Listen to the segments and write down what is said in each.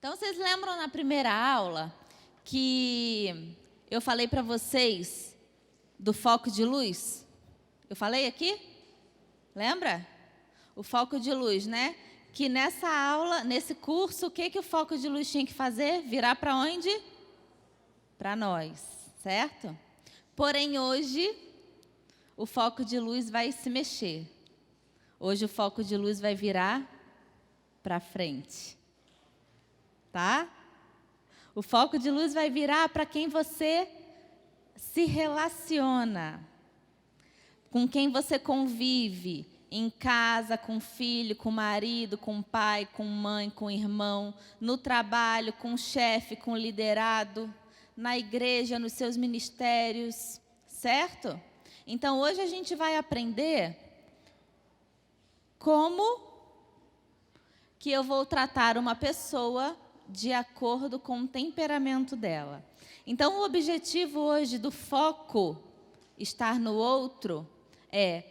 Então, vocês lembram na primeira aula que eu falei para vocês do foco de luz? Eu falei aqui? Lembra? O foco de luz, né? Que nessa aula, nesse curso, o que o foco de luz tinha que fazer? Virar para onde? Para nós, certo? Porém, hoje, o foco de luz vai se mexer. Hoje, o foco de luz vai virar para frente. Tá? O foco de luz vai virar para quem você se relaciona, com quem você convive, em casa, com filho, com marido, com pai, com mãe, com irmão, no trabalho, com chefe, com liderado, na igreja, nos seus ministérios, certo? Então, hoje a gente vai aprender como que eu vou tratar uma pessoa de acordo com o temperamento dela. Então, o objetivo hoje do foco estar no outro é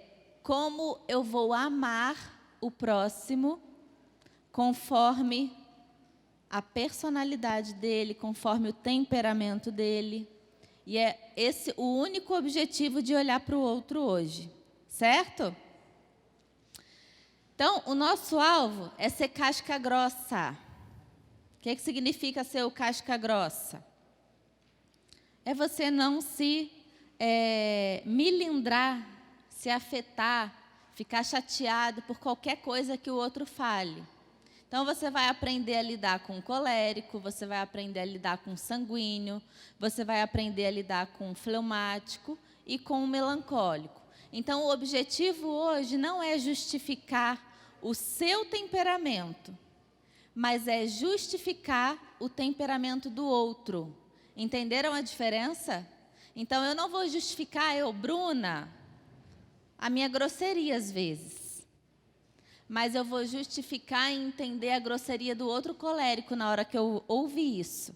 como eu vou amar o próximo conforme a personalidade dele, conforme o temperamento dele. E é esse o único objetivo de olhar para o outro hoje, certo? Então, o nosso alvo é ser casca grossa. O que significa ser o casca grossa? É você não se milindrar, se afetar, ficar chateado por qualquer coisa que o outro fale. Então, você vai aprender a lidar com o colérico, você vai aprender a lidar com o sanguíneo, você vai aprender a lidar com o fleumático e com o melancólico. Então, o objetivo hoje não é justificar o seu temperamento, mas é justificar o temperamento do outro. Entenderam a diferença? Então, eu não vou justificar, Bruna, a minha grosseria às vezes. Mas eu vou justificar e entender a grosseria do outro colérico na hora que eu ouvi isso.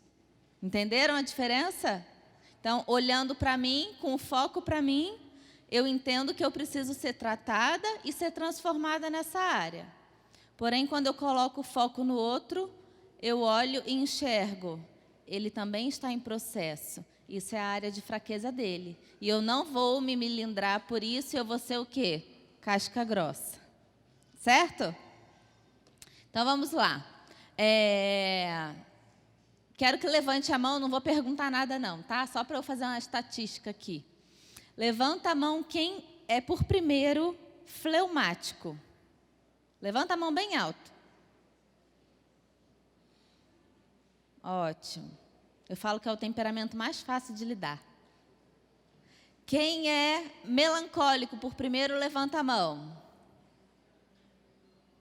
Entenderam a diferença? Então, olhando para mim, com o foco para mim, eu entendo que eu preciso ser tratada e ser transformada nessa área. Porém, quando eu coloco o foco no outro, eu olho e enxergo. Ele também está em processo. Isso é a área de fraqueza dele. E eu não vou me milindrar por isso, eu vou ser o quê? Casca grossa. Certo? Então, vamos lá. Quero que levante a mão, não vou perguntar nada não, tá? Só para eu fazer uma estatística aqui. Levanta a mão quem é, por primeiro, fleumático. Levanta a mão bem alto. Ótimo. Eu falo que é o temperamento mais fácil de lidar. Quem é melancólico, por primeiro, levanta a mão.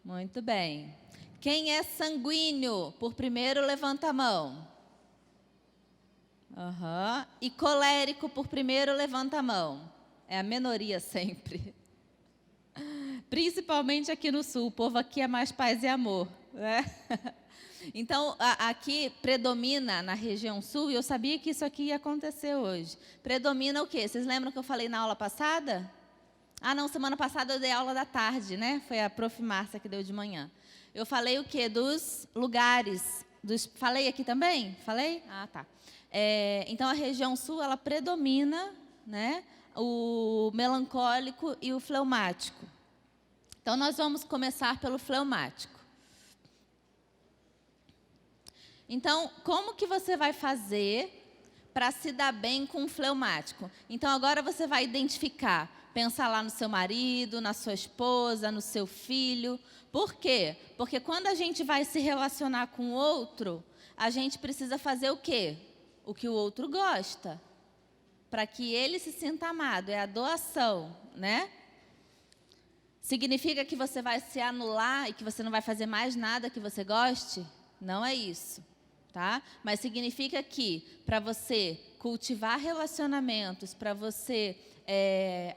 Muito bem. Quem é sanguíneo, por primeiro, levanta a mão. Uhum. E colérico, por primeiro, levanta a mão. É a minoria sempre. Principalmente aqui no sul. O povo aqui é mais paz e amor, né? Então, aqui predomina na região sul, e eu sabia que isso aqui ia acontecer hoje. Predomina o quê? Vocês lembram que eu falei na aula passada? Ah, não, semana passada eu dei aula da tarde, né? Foi a prof. Márcia que deu de manhã. Eu falei o quê? Dos lugares. Falei aqui também? Falei? Ah, tá. Então, a região sul, ela predomina, né? O melancólico e o fleumático. Então, nós vamos começar pelo fleumático. Então, como que você vai fazer para se dar bem com o fleumático? Então, agora você vai identificar, pensar lá no seu marido, na sua esposa, no seu filho. Por quê? Porque quando a gente vai se relacionar com o outro, a gente precisa fazer o quê? O que o outro gosta, para que ele se sinta amado. É a doação, né? Significa que você vai se anular e que você não vai fazer mais nada que você goste? Não é isso, tá? Mas significa que para você cultivar relacionamentos, para você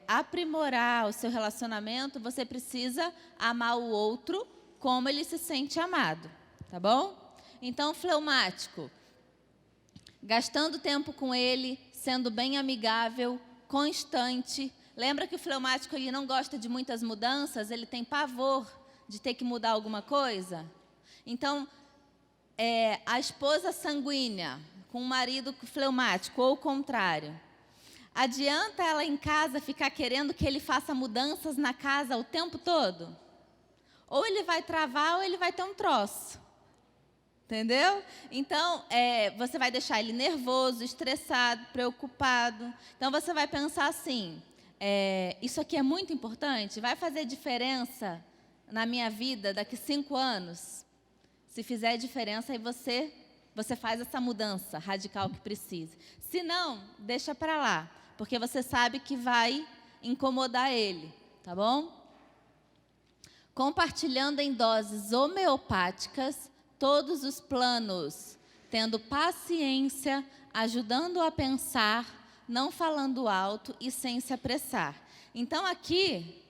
aprimorar o seu relacionamento, você precisa amar o outro como ele se sente amado, tá bom? Então, fleumático, gastando tempo com ele, sendo bem amigável, constante. Lembra que o fleumático ele não gosta de muitas mudanças, ele tem pavor de ter que mudar alguma coisa? Então, a esposa sanguínea com o marido fleumático, ou o contrário. Adianta ela em casa ficar querendo que ele faça mudanças na casa o tempo todo? Ou ele vai travar ou ele vai ter um troço. Entendeu? Então, você vai deixar ele nervoso, estressado, preocupado. Então, você vai pensar assim, isso aqui é muito importante? Vai fazer diferença na minha vida daqui 5 anos? Se fizer diferença, aí você faz essa mudança radical que precisa. Se não, deixa para lá, porque você sabe que vai incomodar ele, tá bom? Compartilhando em doses homeopáticas todos os planos, tendo paciência, ajudando a pensar, não falando alto e sem se apressar. Então aqui,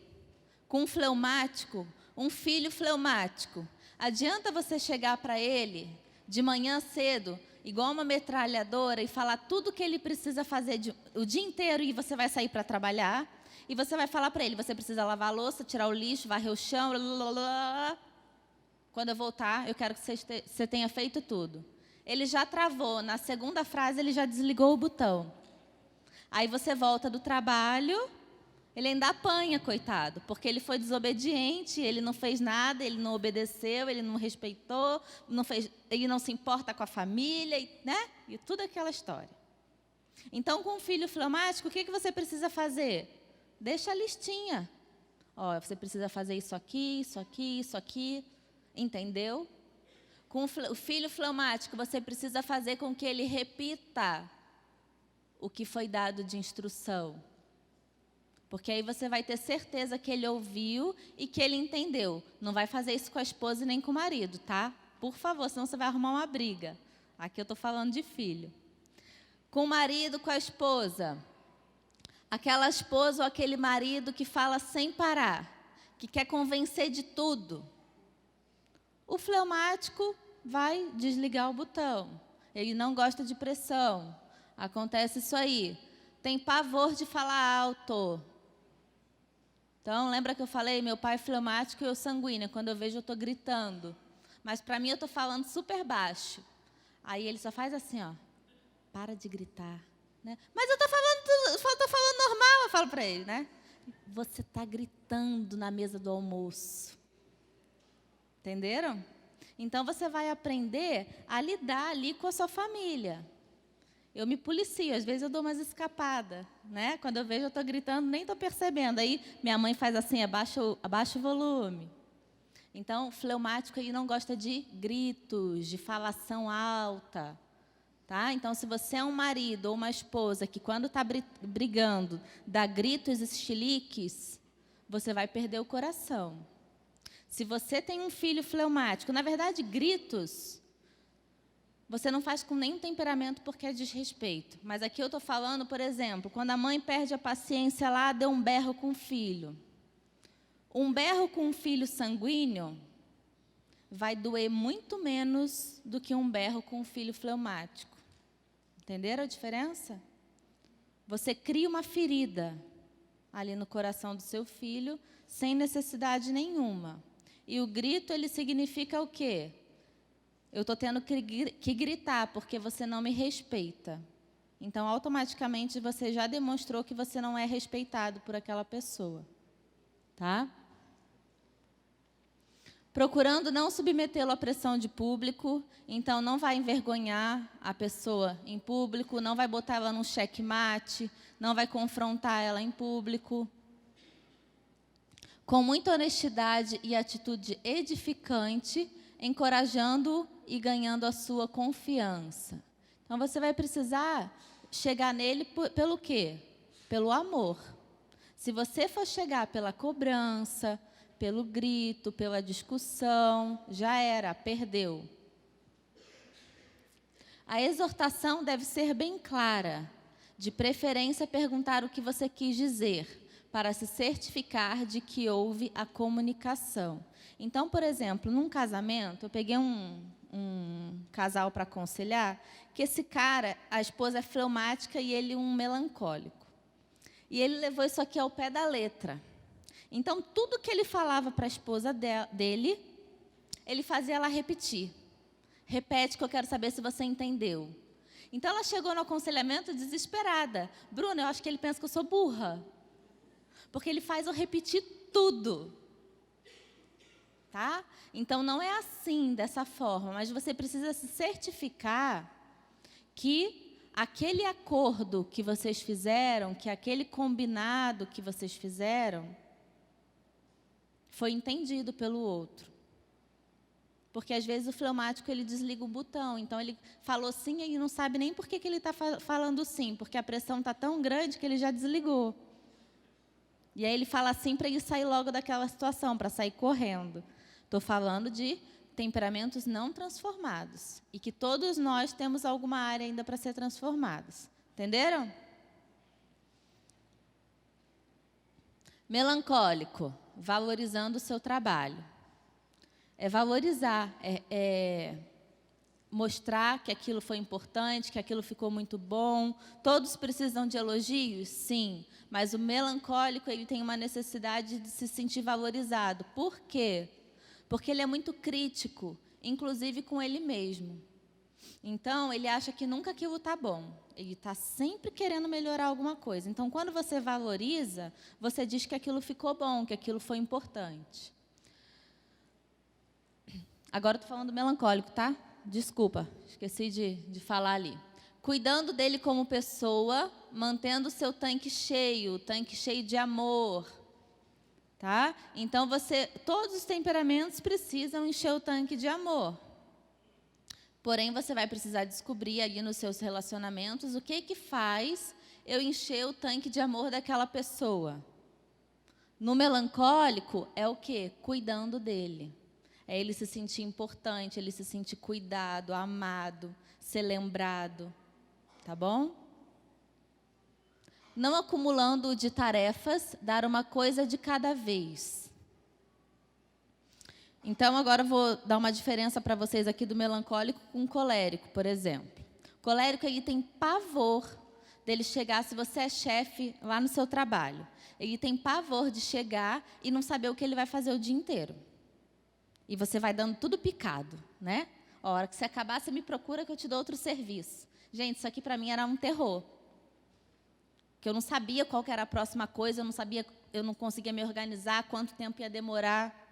com um fleumático, um filho fleumático, adianta você chegar para ele de manhã cedo, igual uma metralhadora, e falar tudo o que ele precisa fazer o dia inteiro, e você vai sair para trabalhar, e você vai falar para ele, você precisa lavar a louça, tirar o lixo, varrer o chão, quando eu voltar, eu quero que você tenha feito tudo. Ele já travou, na segunda frase ele já desligou o botão. Aí você volta do trabalho, ele ainda apanha, coitado, porque ele foi desobediente, ele não fez nada, ele não obedeceu, ele não respeitou, ele não se importa com a família, né? E tudo aquela história. Então, com o filho fleumático, o que você precisa fazer? Deixa a listinha. Você precisa fazer isso aqui, isso aqui, isso aqui. Entendeu? Com o filho fleumático, você precisa fazer com que ele repita o que foi dado de instrução. Porque aí você vai ter certeza que ele ouviu e que ele entendeu. Não vai fazer isso com a esposa e nem com o marido, tá? Por favor, senão você vai arrumar uma briga. Aqui eu estou falando de filho. Com o marido, com a esposa. Aquela esposa ou aquele marido que fala sem parar, que quer convencer de tudo. O fleumático vai desligar o botão. Ele não gosta de pressão. Acontece isso aí. Tem pavor de falar alto. Então, lembra que eu falei, meu pai é fleumático e eu sanguínea. Quando eu vejo, eu estou gritando. Mas para mim, eu estou falando super baixo. Aí ele só faz assim, ó. Para de gritar. Né? Mas eu estou falando normal, eu falo para ele, né? Você está gritando na mesa do almoço. Entenderam? Então, você vai aprender a lidar ali com a sua família. Eu me policio, às vezes eu dou umas escapadas, né? Quando eu vejo, eu estou gritando, nem estou percebendo. Aí, minha mãe faz assim, abaixa o volume. Então, o fleumático ele não gosta de gritos, de falação alta. Tá? Então, se você é um marido ou uma esposa que, quando está brigando, dá gritos e chiliques, você vai perder o coração. Se você tem um filho fleumático, na verdade, gritos, você não faz com nenhum temperamento porque é desrespeito. Mas aqui eu estou falando, por exemplo, quando a mãe perde a paciência lá, deu um berro com o filho. Um berro com um filho sanguíneo vai doer muito menos do que um berro com um filho fleumático. Entenderam a diferença? Você cria uma ferida ali no coração do seu filho, sem necessidade nenhuma. E o grito, ele significa o quê? Eu estou tendo que gritar, porque você não me respeita. Então, automaticamente, você já demonstrou que você não é respeitado por aquela pessoa. Tá? Procurando não submetê-lo à pressão de público, então não vai envergonhar a pessoa em público, não vai botar ela num checkmate, não vai confrontar ela em público. Com muita honestidade e atitude edificante, encorajando e ganhando a sua confiança. Então, você vai precisar chegar nele pelo quê? Pelo amor. Se você for chegar pela cobrança, pelo grito, pela discussão, já era, perdeu. A exortação deve ser bem clara, de preferência perguntar o que você quis dizer, para se certificar de que houve a comunicação. Então, por exemplo, num casamento, eu peguei um casal para aconselhar, que esse cara, a esposa é fleumática e ele um melancólico. E ele levou isso aqui ao pé da letra. Então, tudo que ele falava para a esposa dele, ele fazia ela repetir. Repete que eu quero saber se você entendeu. Então, ela chegou no aconselhamento desesperada. Bruna, eu acho que ele pensa que eu sou burra. Porque ele faz eu repetir tudo. Tá? Então, não é assim, dessa forma. Mas você precisa se certificar que aquele acordo que vocês fizeram, que aquele combinado que vocês fizeram, foi entendido pelo outro. Porque, às vezes, o fleumático, ele desliga o botão. Então, ele falou sim e não sabe nem por que ele está falando sim. Porque a pressão está tão grande que ele já desligou. E aí, ele fala sim para ele sair logo daquela situação, para sair correndo. Estou falando de temperamentos não transformados. E que todos nós temos alguma área ainda para ser transformados. Entenderam? Melancólico, valorizando o seu trabalho. É valorizar, mostrar que aquilo foi importante, que aquilo ficou muito bom. Todos precisam de elogios? Sim. Mas o melancólico, ele tem uma necessidade de se sentir valorizado. Por quê? Porque ele é muito crítico, inclusive com ele mesmo. Então, ele acha que nunca aquilo está bom. Ele está sempre querendo melhorar alguma coisa. Então, quando você valoriza, você diz que aquilo ficou bom, que aquilo foi importante. Agora, estou falando do melancólico, tá? Desculpa, esqueci de falar ali. Cuidando dele como pessoa, mantendo o seu tanque cheio de amor. Tá? Então, todos os temperamentos precisam encher o tanque de amor. Porém, você vai precisar descobrir ali nos seus relacionamentos o que faz eu encher o tanque de amor daquela pessoa. No melancólico, é o quê? Cuidando dele. É ele se sentir importante, ele se sentir cuidado, amado, ser lembrado. Tá bom? Não acumulando de tarefas, dar uma coisa de cada vez. Então, agora eu vou dar uma diferença para vocês aqui do melancólico com o colérico, por exemplo. O colérico, ele tem pavor dele chegar, se você é chefe lá no seu trabalho, ele tem pavor de chegar e não saber o que ele vai fazer o dia inteiro. E você vai dando tudo picado, né? A hora que você acabar, você me procura que eu te dou outro serviço. Gente, isso aqui para mim era um terror. Que eu não sabia qual que era a próxima coisa, eu não conseguia me organizar, quanto tempo ia demorar.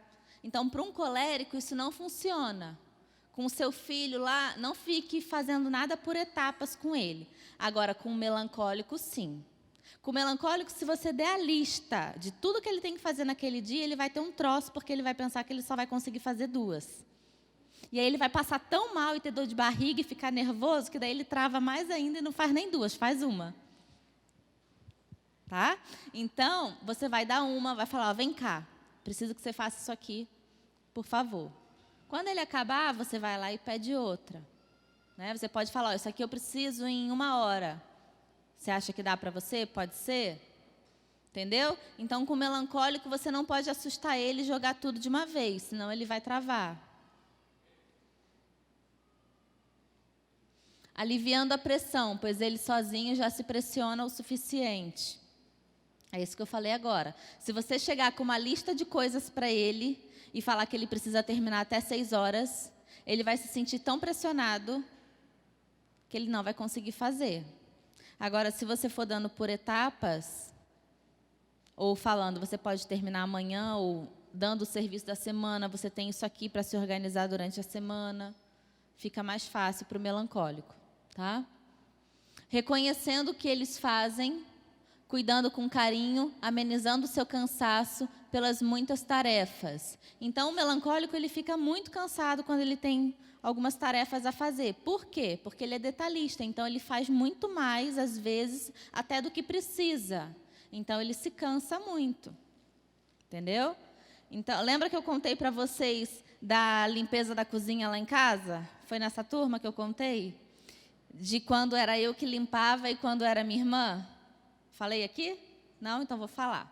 Então, para um colérico, isso não funciona. Com o seu filho lá, não fique fazendo nada por etapas com ele. Agora, com o melancólico, sim. Com o melancólico, se você der a lista de tudo que ele tem que fazer naquele dia, ele vai ter um troço, porque ele vai pensar que ele só vai conseguir fazer 2. E aí ele vai passar tão mal e ter dor de barriga e ficar nervoso, que daí ele trava mais ainda e não faz nem 2, faz uma. Tá? Então, você vai dar uma, vai falar, ó, vem cá, preciso que você faça isso aqui, por favor. Quando ele acabar, você vai lá e pede outra. Né? Você pode falar, ó, isso aqui eu preciso em 1 hora. Você acha que dá para você? Pode ser? Entendeu? Então, com o melancólico, você não pode assustar ele e jogar tudo de uma vez, senão ele vai travar. Aliviando a pressão, pois ele sozinho já se pressiona o suficiente. É isso que eu falei agora. Se você chegar com uma lista de coisas para ele e falar que ele precisa terminar até 6 horas, ele vai se sentir tão pressionado que ele não vai conseguir fazer. Agora, se você for dando por etapas, ou falando, você pode terminar amanhã, ou dando o serviço da semana, você tem isso aqui para se organizar durante a semana, fica mais fácil para o melancólico. Tá? Reconhecendo o que eles fazem, cuidando com carinho, amenizando o seu cansaço pelas muitas tarefas. Então, o melancólico, ele fica muito cansado quando ele tem algumas tarefas a fazer. Por quê? Porque ele é detalhista, então ele faz muito mais, às vezes, até do que precisa. Então, ele se cansa muito. Entendeu? Então, lembra que eu contei para vocês da limpeza da cozinha lá em casa? Foi nessa turma que eu contei? De quando era eu que limpava e quando era minha irmã? Falei aqui? Não? Então vou falar.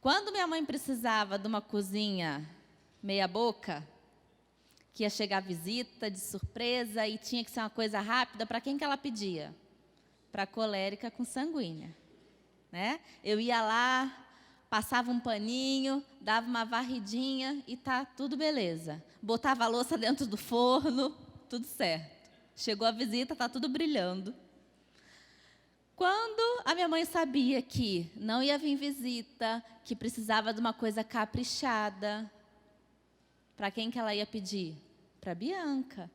Quando minha mãe precisava de uma cozinha meia boca, que ia chegar visita de surpresa e tinha que ser uma coisa rápida, para quem que ela pedia? Para a colérica com sanguínea. Né? Eu ia lá, passava um paninho, dava uma varridinha e tá tudo beleza. Botava a louça dentro do forno, tudo certo. Chegou a visita, está tudo brilhando. Quando a minha mãe sabia que não ia vir visita, que precisava de uma coisa caprichada, para quem que ela ia pedir? Para Bianca.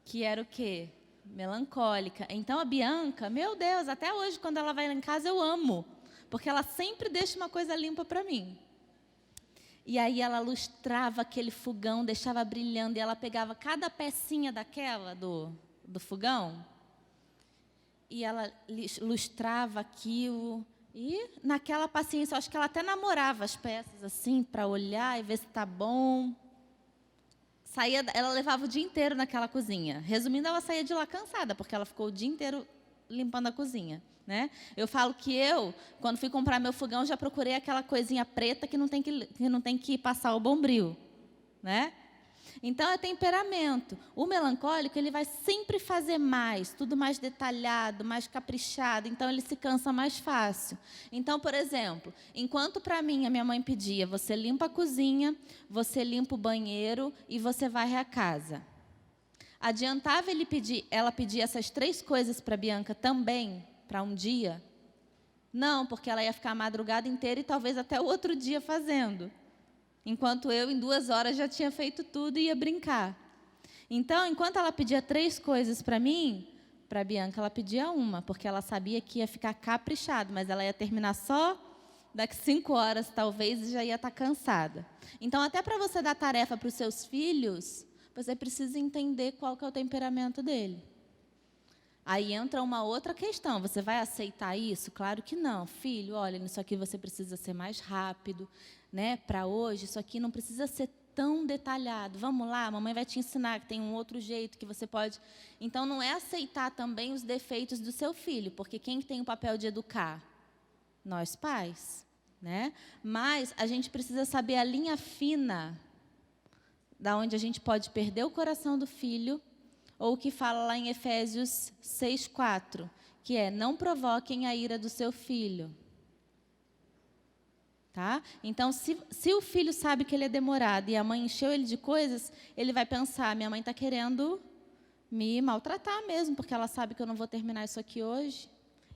Que era o quê? Melancólica. Então a Bianca, meu Deus, até hoje quando ela vai lá em casa eu amo, porque ela sempre deixa uma coisa limpa para mim. E aí ela lustrava aquele fogão, deixava brilhando, e ela pegava cada pecinha daquela do fogão, e ela lustrava aquilo, e naquela paciência, eu acho que ela até namorava as peças assim, para olhar e ver se está bom. Ela levava o dia inteiro naquela cozinha. Resumindo, ela saía de lá cansada, porque ela ficou o dia inteiro limpando a cozinha, né? Eu falo que quando fui comprar meu fogão, já procurei aquela coisinha preta que não tem que passar o bombril, né? Então, é temperamento. O melancólico, ele vai sempre fazer mais, tudo mais detalhado, mais caprichado, então ele se cansa mais fácil. Então, por exemplo, enquanto para mim a minha mãe pedia, você limpa a cozinha, você limpa o banheiro e você varre a casa. Adiantava ela pedir essas 3 coisas para a Bianca também, para um dia? Não, porque ela ia ficar a madrugada inteira e talvez até o outro dia fazendo. Enquanto eu, em 2 horas, já tinha feito tudo e ia brincar. Então, enquanto ela pedia 3 coisas para mim, para a Bianca ela pedia 1, porque ela sabia que ia ficar caprichado, mas ela ia terminar só daqui 5 horas, talvez, e já ia estar cansada. Então, até para você dar tarefa para os seus filhos, você precisa entender qual que é o temperamento dele. Aí entra uma outra questão, você vai aceitar isso? Claro que não. Filho, olha, nisso aqui você precisa ser mais rápido, né? Para hoje, isso aqui não precisa ser tão detalhado. Vamos lá, a mamãe vai te ensinar que tem um outro jeito que você pode... Então, não é aceitar também os defeitos do seu filho, porque quem tem o papel de educar? Nós, pais, né? Mas a gente precisa saber a linha fina da onde a gente pode perder o coração do filho, ou o que fala lá em Efésios 6:4, que é: não provoquem a ira do seu filho. Tá? Então, se o filho sabe que ele é demorado e a mãe encheu ele de coisas, ele vai pensar: minha mãe está querendo me maltratar mesmo, porque ela sabe que eu não vou terminar isso aqui hoje.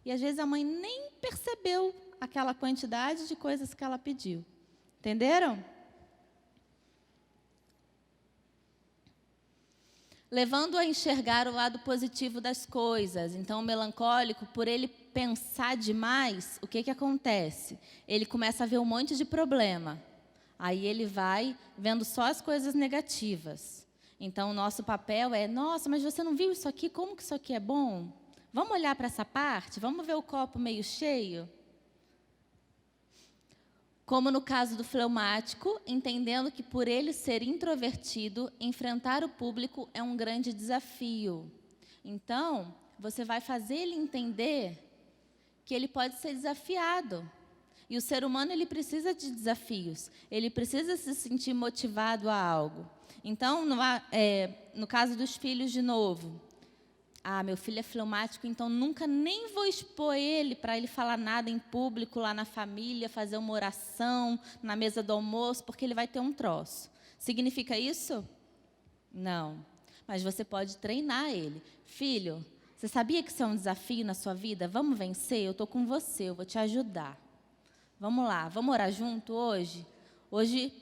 E às vezes a mãe nem percebeu aquela quantidade de coisas que ela pediu. Entenderam? Levando a enxergar o lado positivo das coisas. Então, o melancólico, por ele pensar demais, o que acontece? Ele começa a ver um monte de problema. Aí ele vai vendo só as coisas negativas. Então, o nosso papel é: nossa, mas você não viu isso aqui? Como que isso aqui é bom? Vamos olhar para essa parte? Vamos ver o copo meio cheio? Como no caso do fleumático, entendendo que por ele ser introvertido, enfrentar o público é um grande desafio. Então, você vai fazer ele entender que ele pode ser desafiado. E o ser humano, ele precisa de desafios. Ele precisa se sentir motivado a algo. Então, no caso dos filhos, de novo... meu filho é fleumático, então nunca nem vou expor ele para ele falar nada em público, lá na família, fazer uma oração na mesa do almoço, porque ele vai ter um troço. Significa isso? Não. Mas você pode treinar ele. Filho, você sabia que isso é um desafio na sua vida? Vamos vencer? Eu estou com você, eu vou te ajudar. Vamos lá, vamos orar junto hoje? Hoje,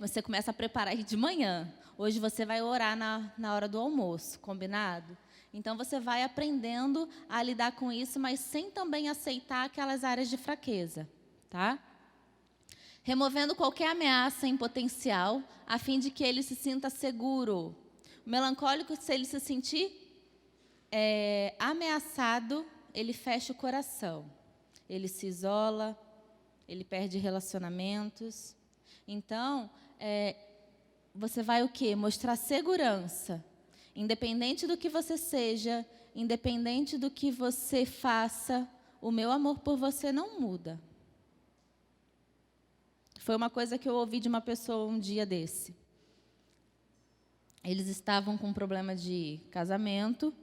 você começa a preparar de manhã. Hoje você vai orar na hora do almoço, combinado? Então, você vai aprendendo a lidar com isso, mas sem também aceitar aquelas áreas de fraqueza, tá? Removendo qualquer ameaça em potencial, a fim de que ele se sinta seguro. O melancólico, se ele se sentir ameaçado, ele fecha o coração. Ele se isola, ele perde relacionamentos. Então, você vai o quê? Mostrar segurança. Independente do que você seja, independente do que você faça, o meu amor por você não muda. Foi uma coisa que eu ouvi de uma pessoa um dia desse. Eles estavam com um problema de casamento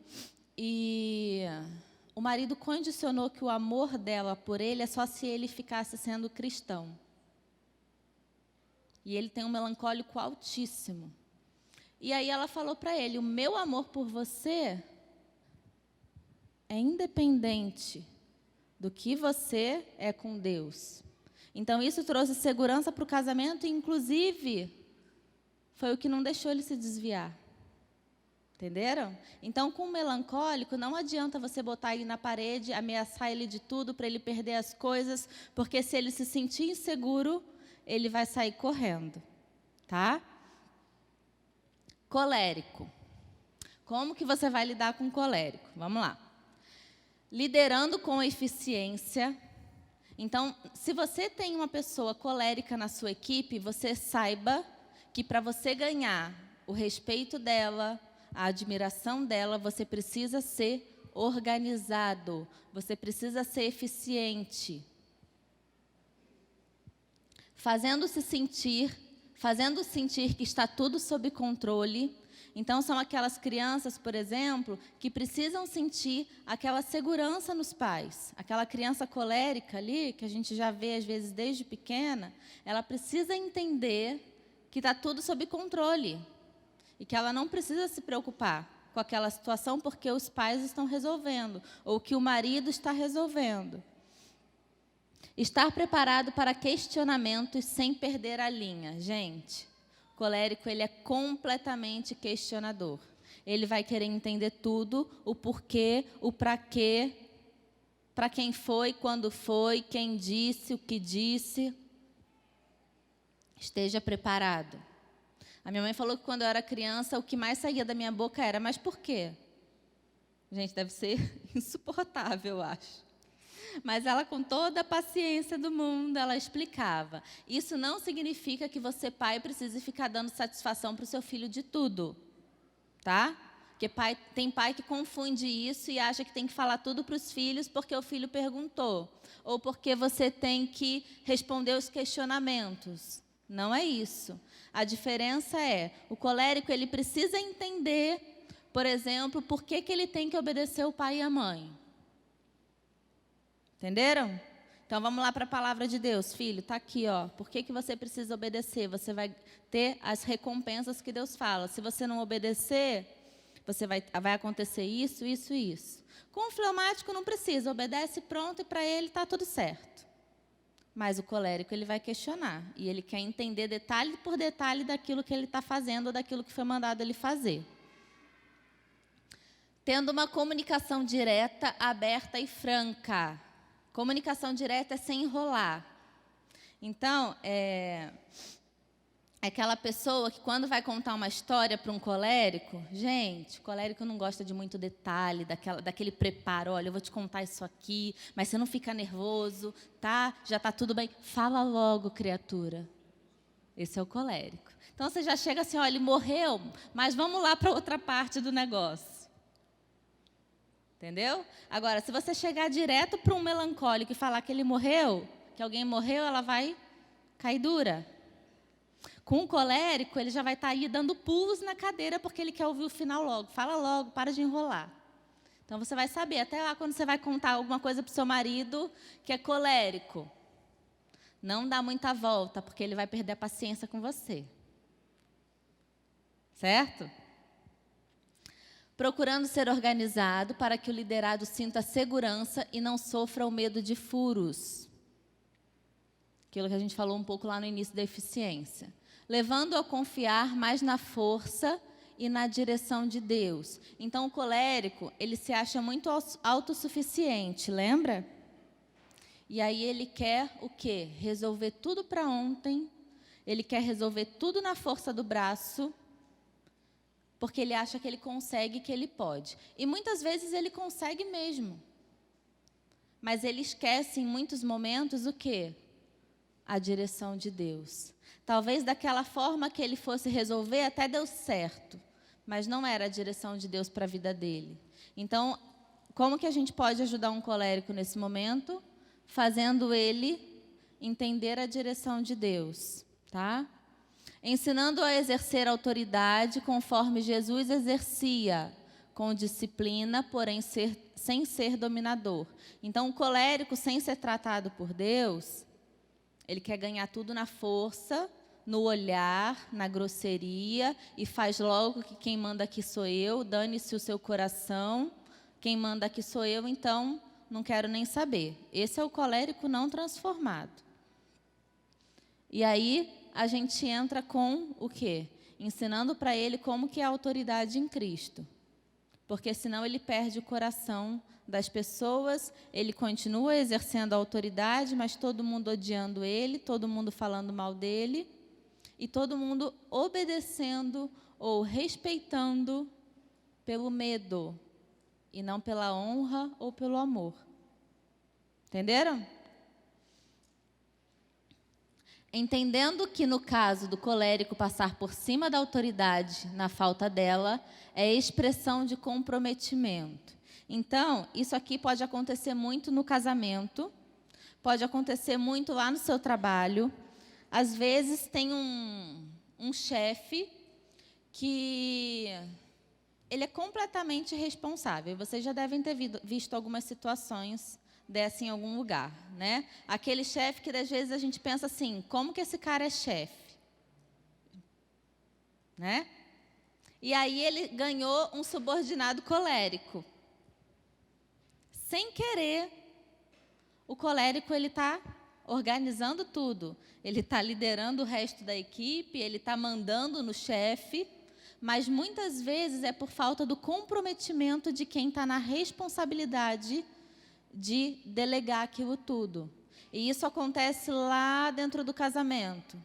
e o marido condicionou que o amor dela por ele é só se ele ficasse sendo cristão. E ele tem um melancólico altíssimo. E aí ela falou para ele: o meu amor por você é independente do que você é com Deus. Então, isso trouxe segurança para o casamento e, inclusive, foi o que não deixou ele se desviar. Entenderam? Então, com o melancólico, não adianta você botar ele na parede, ameaçar ele de tudo para ele perder as coisas, porque se ele se sentir inseguro, ele vai sair correndo. Tá? Colérico. Como que você vai lidar com o colérico? Vamos lá. Liderando com eficiência. Então, se você tem uma pessoa colérica na sua equipe, você saiba que para você ganhar o respeito dela, a admiração dela, você precisa ser organizado, você precisa ser eficiente. Fazendo sentir que está tudo sob controle. Então, são aquelas crianças, por exemplo, que precisam sentir aquela segurança nos pais. Aquela criança colérica ali, que a gente já vê, às vezes, desde pequena, ela precisa entender que está tudo sob controle. E que ela não precisa se preocupar com aquela situação porque os pais estão resolvendo, ou que o marido está resolvendo. Estar preparado para questionamentos sem perder a linha. Gente, o colérico, ele é completamente questionador. Ele vai querer entender tudo, o porquê, o para quê, para quem foi, quando foi, quem disse, o que disse. Esteja preparado. A minha mãe falou que quando eu era criança, o que mais saía da minha boca era: mas por quê? Gente, deve ser insuportável, eu acho. Mas ela, com toda a paciência do mundo, ela explicava. Isso não significa que você, pai, precise ficar dando satisfação para o seu filho de tudo. Tá? Porque tem pai que confunde isso e acha que tem que falar tudo para os filhos porque o filho perguntou. Ou porque você tem que responder os questionamentos. Não é isso. A diferença é, o colérico, ele precisa entender, por exemplo, por que ele tem que obedecer o pai e a mãe. Entenderam? Então, vamos lá para a palavra de Deus. Filho, está aqui, ó. Por que você precisa obedecer? Você vai ter as recompensas que Deus fala. Se você não obedecer, vai acontecer isso, isso e isso. Com o fleumático não precisa, obedece, pronto, e para ele está tudo certo. Mas o colérico, ele vai questionar. E ele quer entender detalhe por detalhe daquilo que ele está fazendo ou daquilo que foi mandado ele fazer. Tendo uma comunicação direta, aberta e franca. Comunicação direta é sem enrolar. Então, aquela pessoa que quando vai contar uma história para um colérico, gente, o colérico não gosta de muito detalhe, daquele preparo. Olha, eu vou te contar isso aqui, mas você não fica nervoso, tá? Já está tudo bem. Fala logo, criatura. Esse é o colérico. Então, você já chega assim: olha, ele morreu, mas vamos lá para outra parte do negócio. Entendeu? Agora, se você chegar direto para um melancólico e falar que ele morreu, que alguém morreu, ela vai cair dura. Com o colérico, ele já vai estar aí dando pulos na cadeira porque ele quer ouvir o final logo. Fala logo, para de enrolar. Então, você vai saber, até lá quando você vai contar alguma coisa para o seu marido que é colérico, não dá muita volta, porque ele vai perder a paciência com você. Certo? Procurando ser organizado para que o liderado sinta segurança e não sofra o medo de furos. Aquilo que a gente falou um pouco lá no início da eficiência. Levando a confiar mais na força e na direção de Deus. Então, o colérico, ele se acha muito autossuficiente, lembra? E aí ele quer o quê? Resolver tudo para ontem. Ele quer resolver tudo na força do braço. Porque ele acha que ele consegue, que ele pode. E muitas vezes ele consegue mesmo. Mas ele esquece em muitos momentos o quê? A direção de Deus. Talvez daquela forma que ele fosse resolver até deu certo. Mas não era a direção de Deus para a vida dele. Então, como que a gente pode ajudar um colérico nesse momento? Fazendo ele entender a direção de Deus. Tá? Ensinando a exercer autoridade conforme Jesus exercia, com disciplina, porém sem ser dominador. Então, o colérico, sem ser tratado por Deus, ele quer ganhar tudo na força, no olhar, na grosseria, e faz logo que quem manda aqui sou eu, dane-se o seu coração, quem manda aqui sou eu, então não quero nem saber. Esse é o colérico não transformado. E aí a gente entra com o quê? Ensinando para ele como que é a autoridade em Cristo. Porque senão ele perde o coração das pessoas, ele continua exercendo a autoridade, mas todo mundo odiando ele, todo mundo falando mal dele, e todo mundo obedecendo ou respeitando pelo medo, e não pela honra ou pelo amor. Entenderam? Entendendo que, no caso do colérico passar por cima da autoridade na falta dela, é expressão de comprometimento. Então, isso aqui pode acontecer muito no casamento, pode acontecer muito lá no seu trabalho. Às vezes tem um chefe que ele é completamente irresponsável. Vocês já devem ter visto algumas situações dessa em algum lugar, né? Aquele chefe que, às vezes, a gente pensa assim, como que esse cara é chefe? Né? E aí ele ganhou um subordinado colérico. Sem querer, o colérico ele está organizando tudo. Ele está liderando o resto da equipe, ele está mandando no chefe, mas muitas vezes é por falta do comprometimento de quem está na responsabilidade de delegar aquilo tudo. E isso acontece lá dentro do casamento.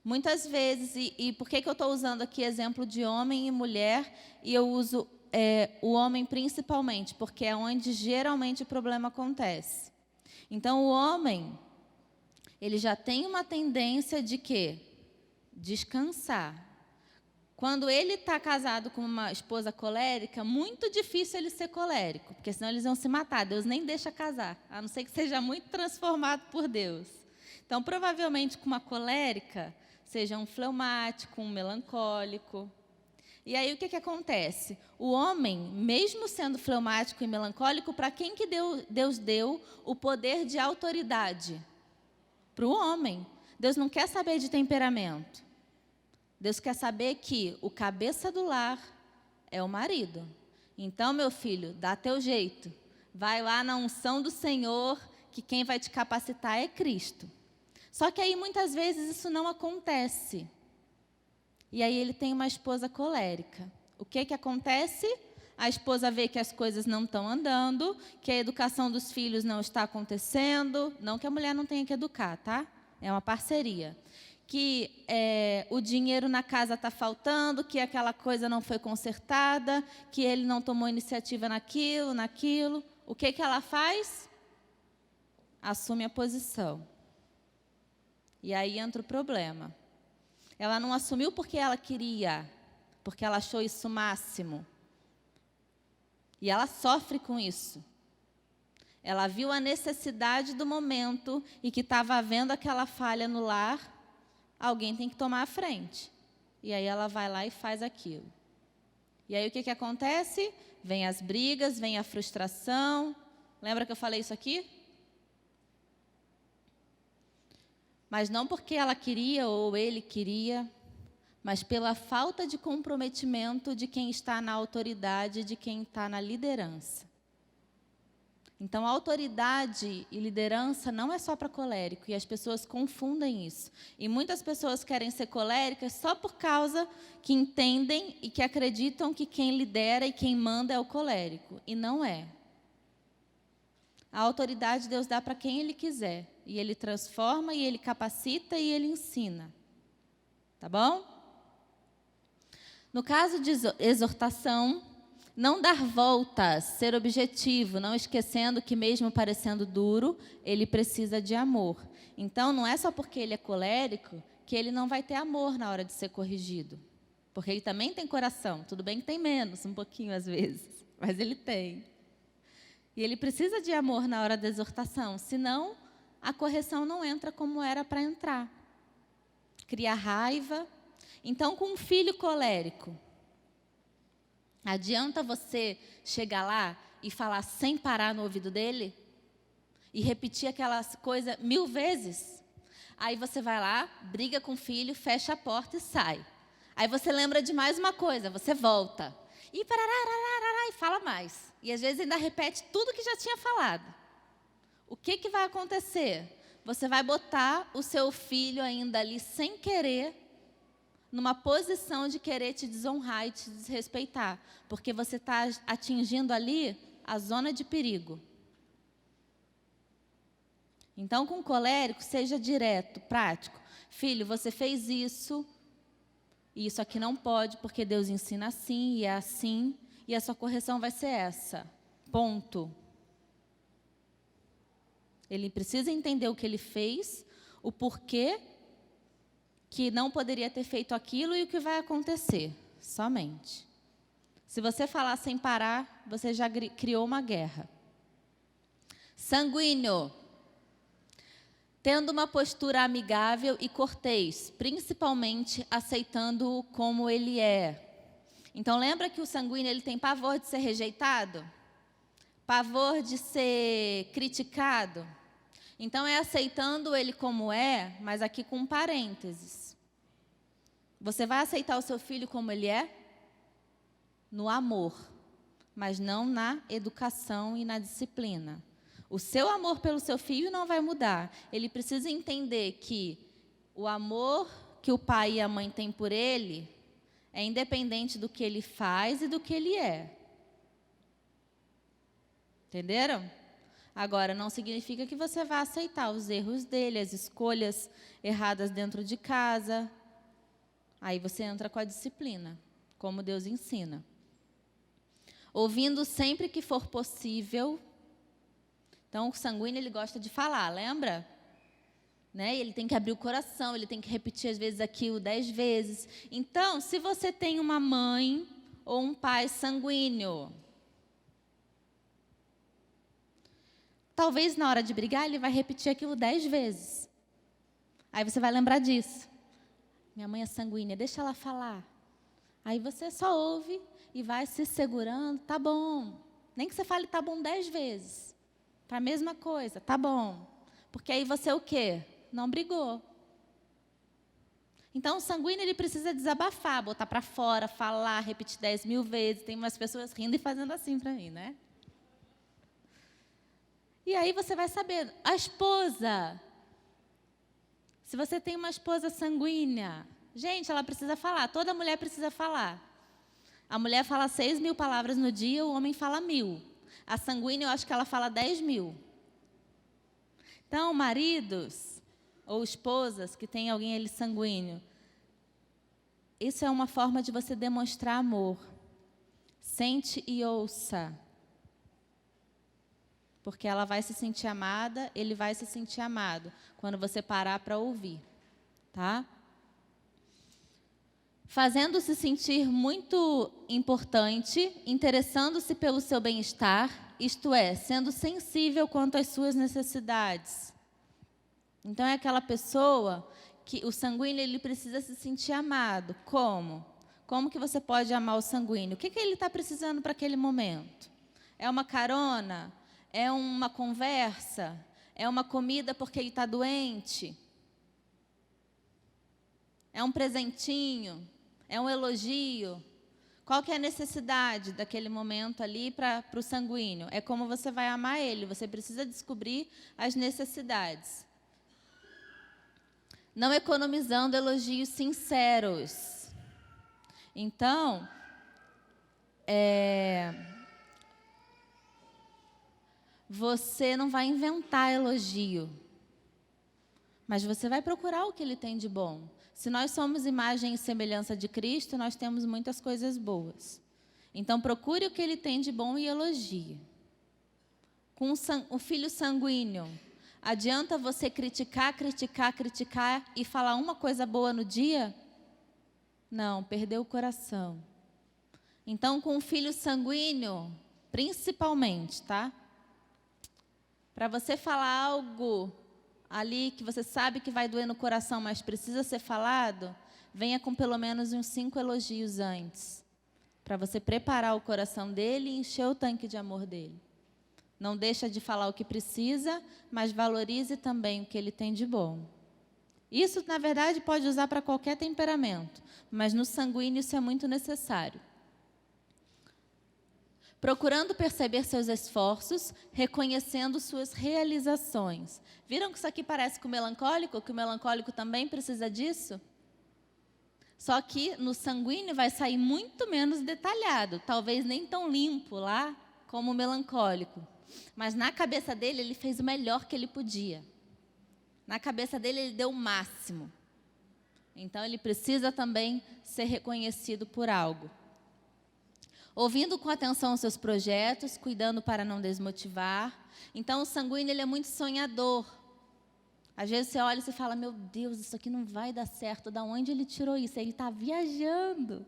Muitas vezes, e por que eu estou usando aqui exemplo de homem e mulher, e eu uso o homem principalmente, porque é onde geralmente o problema acontece. Então, o homem, ele já tem uma tendência de quê? Descansar. Quando ele está casado com uma esposa colérica, muito difícil ele ser colérico, porque senão eles vão se matar. Deus nem deixa casar, a não ser que seja muito transformado por Deus. Então, provavelmente, com uma colérica, seja um fleumático, um melancólico. E aí, o que acontece? O homem, mesmo sendo fleumático e melancólico, para quem que Deus deu o poder de autoridade? Para o homem. Deus não quer saber de temperamento. Deus quer saber que o cabeça do lar é o marido. Então, meu filho, dá teu jeito. Vai lá na unção do Senhor, que quem vai te capacitar é Cristo. Só que aí, muitas vezes, isso não acontece. E aí ele tem uma esposa colérica. O que acontece? A esposa vê que as coisas não estão andando, que a educação dos filhos não está acontecendo. Não que a mulher não tenha que educar, tá? É uma parceria. Que o dinheiro na casa está faltando, que aquela coisa não foi consertada, que ele não tomou iniciativa naquilo. O que ela faz? Assume a posição. E aí entra o problema. Ela não assumiu porque ela queria, porque ela achou isso o máximo. E ela sofre com isso. Ela viu a necessidade do momento e que estava havendo aquela falha no lar, alguém tem que tomar a frente. E aí ela vai lá e faz aquilo. E aí o que acontece? Vem as brigas, vem a frustração. Lembra que eu falei isso aqui? Mas não porque ela queria ou ele queria, mas pela falta de comprometimento de quem está na autoridade, de quem está na liderança. Então, autoridade e liderança não é só para colérico, e as pessoas confundem isso. E muitas pessoas querem ser coléricas só por causa que entendem e que acreditam que quem lidera e quem manda é o colérico, e não é. A autoridade Deus dá para quem Ele quiser. E Ele transforma, e Ele capacita, e Ele ensina. Tá bom? No caso de exortação, não dar voltas, ser objetivo, não esquecendo que mesmo parecendo duro, ele precisa de amor. Então, não é só porque ele é colérico que ele não vai ter amor na hora de ser corrigido. Porque ele também tem coração. Tudo bem que tem menos, um pouquinho às vezes, mas ele tem. E ele precisa de amor na hora da exortação, senão a correção não entra como era para entrar. Cria raiva. Então, com um filho colérico, adianta você chegar lá e falar sem parar no ouvido dele? E repetir aquela coisa 1000 vezes? Aí você vai lá, briga com o filho, fecha a porta e sai. Aí você lembra de mais uma coisa, você volta. E parará, e fala mais. E às vezes ainda repete tudo que já tinha falado. O que vai acontecer? Você vai botar o seu filho ainda ali sem querer, numa posição de querer te desonrar e te desrespeitar. Porque você está atingindo ali a zona de perigo. Então, com o colérico, seja direto, prático. Filho, você fez isso, e isso aqui não pode, porque Deus ensina assim, e é assim, e a sua correção vai ser essa. Ponto. Ele precisa entender o que ele fez, o porquê que não poderia ter feito aquilo e o que vai acontecer, somente. Se você falar sem parar, você já criou uma guerra. Sanguíneo. Tendo uma postura amigável e cortês, principalmente aceitando-o como ele é. Então, lembra que o sanguíneo ele tem pavor de ser rejeitado? Pavor de ser criticado? Então, é aceitando ele como é, mas aqui com parênteses. Você vai aceitar o seu filho como ele é? No amor, mas não na educação e na disciplina. O seu amor pelo seu filho não vai mudar. Ele precisa entender que o amor que o pai e a mãe têm por ele é independente do que ele faz e do que ele é. Entenderam? Agora, não significa que você vai aceitar os erros dele, as escolhas erradas dentro de casa. Aí você entra com a disciplina, como Deus ensina. Ouvindo sempre que for possível. Então, o sanguíneo, ele gosta de falar, lembra? Né? Ele tem que abrir o coração, ele tem que repetir, às vezes, aquilo 10 vezes. Então, se você tem uma mãe ou um pai sanguíneo, talvez na hora de brigar, ele vai repetir aquilo 10 vezes. Aí você vai lembrar disso. Minha mãe é sanguínea, deixa ela falar. Aí você só ouve e vai se segurando, tá bom. Nem que você fale tá bom 10 vezes. Para a mesma coisa, tá bom. Porque aí você o quê? Não brigou. Então, o sanguíneo, ele precisa desabafar, botar para fora, falar, repetir 10.000 vezes. Tem umas pessoas rindo e fazendo assim para mim, né? E aí você vai saber. A esposa. Se você tem uma esposa sanguínea, gente, ela precisa falar. Toda mulher precisa falar. A mulher fala 6.000 palavras no dia, o homem fala 1.000. A sanguínea, eu acho que ela fala 10.000. Então, maridos ou esposas que têm alguém ali sanguíneo, isso é uma forma de você demonstrar amor. Sente e ouça. Porque ela vai se sentir amada, ele vai se sentir amado, quando você parar para ouvir, tá? Fazendo-se sentir muito importante, interessando-se pelo seu bem-estar, isto é, sendo sensível quanto às suas necessidades. Então, é aquela pessoa que o sanguíneo ele precisa se sentir amado. Como? Como que você pode amar o sanguíneo? O que ele está precisando para aquele momento? É uma carona? É uma conversa? É uma comida porque ele está doente? É um presentinho? É um elogio? Qual que é a necessidade daquele momento ali para o sanguíneo? É como você vai amar ele. Você precisa descobrir as necessidades. Não economizando elogios sinceros. Então, você não vai inventar elogio, mas você vai procurar o que ele tem de bom. Se nós somos imagem e semelhança de Cristo, nós temos muitas coisas boas. Então, procure o que ele tem de bom e elogie. Com o filho sanguíneo, adianta você criticar e falar uma coisa boa no dia? Não, perdeu o coração. Então, com o filho sanguíneo, principalmente, tá? Para você falar algo ali que você sabe que vai doer no coração, mas precisa ser falado, venha com pelo menos uns 5 elogios antes, para você preparar o coração dele e encher o tanque de amor dele. Não deixa de falar o que precisa, mas valorize também o que ele tem de bom. Isso, na verdade, pode usar para qualquer temperamento, mas no sanguíneo isso é muito necessário. Procurando perceber seus esforços, reconhecendo suas realizações. Viram que isso aqui parece com o melancólico? Que o melancólico também precisa disso? Só que no sanguíneo vai sair muito menos detalhado, talvez nem tão limpo lá como o melancólico. Mas na cabeça dele, ele fez o melhor que ele podia. Na cabeça dele, ele deu o máximo. Então, ele precisa também ser reconhecido por algo. Ouvindo com atenção os seus projetos, cuidando para não desmotivar. Então, o sanguíneo ele é muito sonhador. Às vezes você olha e você fala, meu Deus, isso aqui não vai dar certo. Da onde ele tirou isso? Ele está viajando.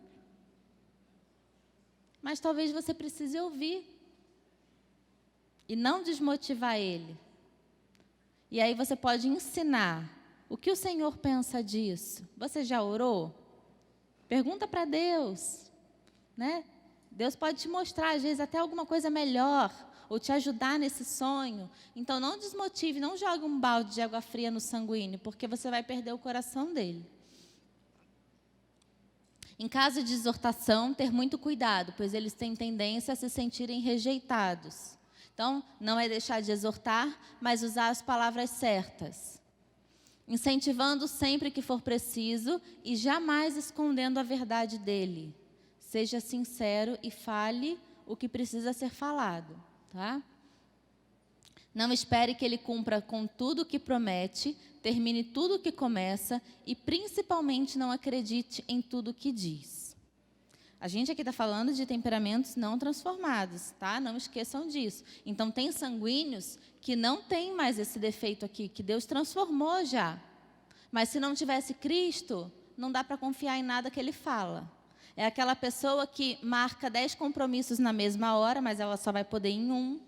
Mas talvez você precise ouvir. E não desmotivar ele. E aí você pode ensinar. O que o Senhor pensa disso? Você já orou? Pergunta para Deus. Né? Deus pode te mostrar, às vezes, até alguma coisa melhor, ou te ajudar nesse sonho. Então, não desmotive, não jogue um balde de água fria no sanguíneo, porque você vai perder o coração dele. Em caso de exortação, ter muito cuidado, pois eles têm tendência a se sentirem rejeitados. Então, não é deixar de exortar, mas usar as palavras certas. Incentivando sempre que for preciso e jamais escondendo a verdade dele. Seja sincero e fale o que precisa ser falado, tá? Não espere que ele cumpra com tudo o que promete, termine tudo o que começa e, principalmente, não acredite em tudo o que diz. A gente aqui está falando de temperamentos não transformados, tá? Não esqueçam disso. Então, tem sanguíneos que não tem mais esse defeito aqui, que Deus transformou já. Mas se não tivesse Cristo, não dá para confiar em nada que ele fala. É aquela pessoa que marca 10 compromissos na mesma hora, mas ela só vai poder em um.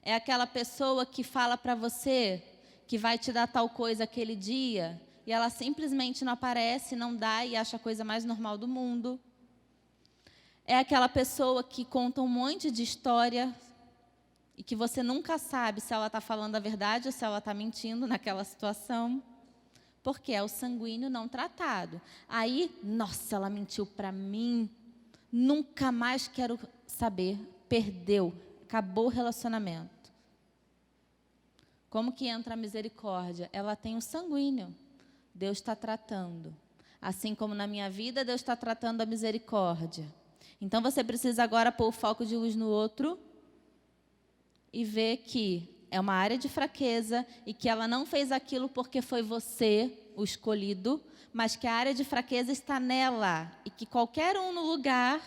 É aquela pessoa que fala para você que vai te dar tal coisa aquele dia, e ela simplesmente não aparece, não dá e acha a coisa mais normal do mundo. É aquela pessoa que conta um monte de história e que você nunca sabe se ela está falando a verdade ou se ela está mentindo naquela situação. Porque é o sanguíneo não tratado. Aí, nossa, ela mentiu para mim, nunca mais quero saber, perdeu, acabou o relacionamento. Como que entra a misericórdia? Ela tem o sanguíneo, Deus está tratando. Assim como na minha vida, Deus está tratando a misericórdia. Então, você precisa agora pôr o foco de luz no outro e ver que é uma área de fraqueza e que ela não fez aquilo porque foi você o escolhido, mas que a área de fraqueza está nela e que qualquer um no lugar,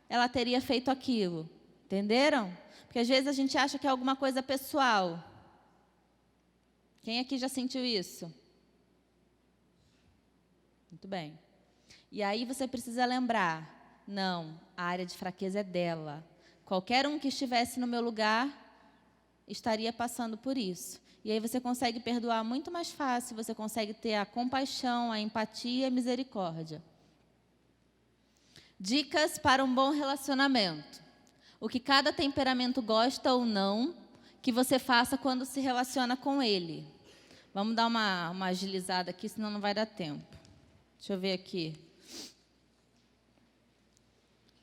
ela teria feito aquilo. Entenderam? Porque às vezes a gente acha que é alguma coisa pessoal. Quem aqui já sentiu isso? Muito bem. E aí você precisa lembrar, não, a área de fraqueza é dela. Qualquer um que estivesse no meu lugar estaria passando por isso. E aí você consegue perdoar muito mais fácil, você consegue ter a compaixão, a empatia e a misericórdia. Dicas para um bom relacionamento. O que cada temperamento gosta ou não, que você faça quando se relaciona com ele. Vamos dar uma agilizada aqui, senão não vai dar tempo. Deixa eu ver aqui.